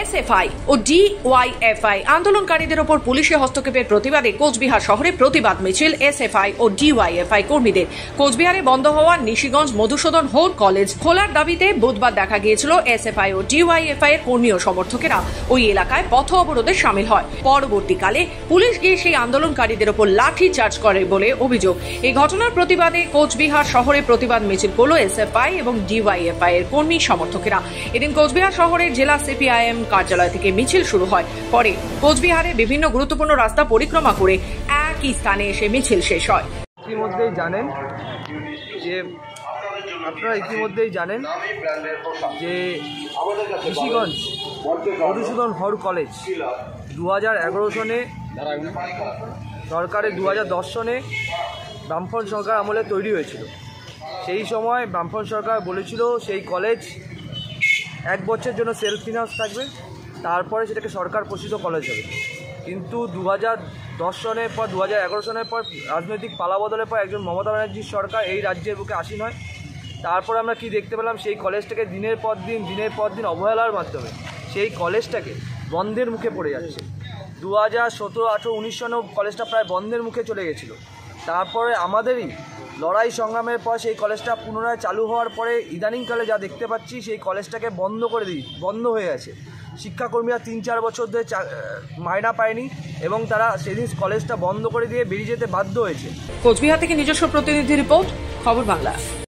SFI ও DYFI আন্দোলনকারীদের ওপর পুলিশের হস্তক্ষেপের প্রতিবাদে কোচবিহার শহরে প্রতিবাদ মিছিল এসএফআই ও ডিওয়াইএফআই কর্মীদের। কোচবিহারে বন্ধ হওয়া নিশিগঞ্জ মধুসূদন হোর কলেজ খোলার দাবিতে বুধবার দেখা গিয়েছিল এসএফআই ও ডিওয়াইএফআই এর কর্মী ও সমর্থকেরা ওই এলাকায় পথ অবরোধে শামিল হয়। পরবর্তীকালে পুলিশ গিয়ে সেই আন্দোলনকারীদের ওপর লাঠি চার্জ করে বলে অভিযোগ। এই ঘটনার প্রতিবাদে কোচবিহার শহরে প্রতিবাদ মিছিল করল এসএফআই এবং ডিওয়াইএফআই এর কর্মী সমর্থকেরা। এদিন কোচবিহার শহরের জেলা সিপিআইএম কার্যালয় থেকে মিছিল শুরু হয়। পরে কোচবিহারে বিভিন্ন গুরুত্বপূর্ণ রাস্তা পরিক্রমা করে একই স্থানে এসে মিছিল শেষ হয়। ইতিমধ্যেই জানেন যে নিশিগঞ্জ মধুসূদন হর কলেজ 2011 সনে সরকারের 2010 সনে বামফ্রন্ট সরকার আমলে তৈরি হয়েছিল। সেই সময় বামফ্রন্ট সরকার বলেছিল সেই কলেজ 1 বছরের জন্য সেলফ ফিনান্স থাকবে, তারপরে সেটাকে সরকার পোষিত কলেজ হবে। কিন্তু 2010 সনের পর 2011 সনের পর রাজনৈতিক পালাবদলের পর একজন মমতা ব্যানার্জির সরকার এই রাজ্যের বুকে আসীন হয়। তারপর আমরা কি দেখতে পেলাম, সেই কলেজটাকে দিনের পর দিন অবহেলার মাধ্যমে সেই কলেজটাকে বন্ধের মুখে পড়ে যাচ্ছে। 2017, 18, 19 সনেও কলেজটা প্রায় বন্ধের মুখে চলে গেছিলো। তারপরে আমাদেরই লড়াই সংগ্রামের পর সেই কলেজটা পুনরায় চালু হওয়ার পরে ইদানিংকালে যা দেখতে পাচ্ছি, সেই কলেজটাকে বন্ধ হয়ে আছে। শিক্ষাকর্মীরা 3-4 বছর ধরে মাইনা পায়নি এবং তারা সেদিন কলেজটা বন্ধ করে দিয়ে বেরিয়ে যেতে বাধ্য হয়েছে। কোচবিহার থেকে নিজস্ব প্রতিনিধি রিপোর্ট, খবর বাংলা।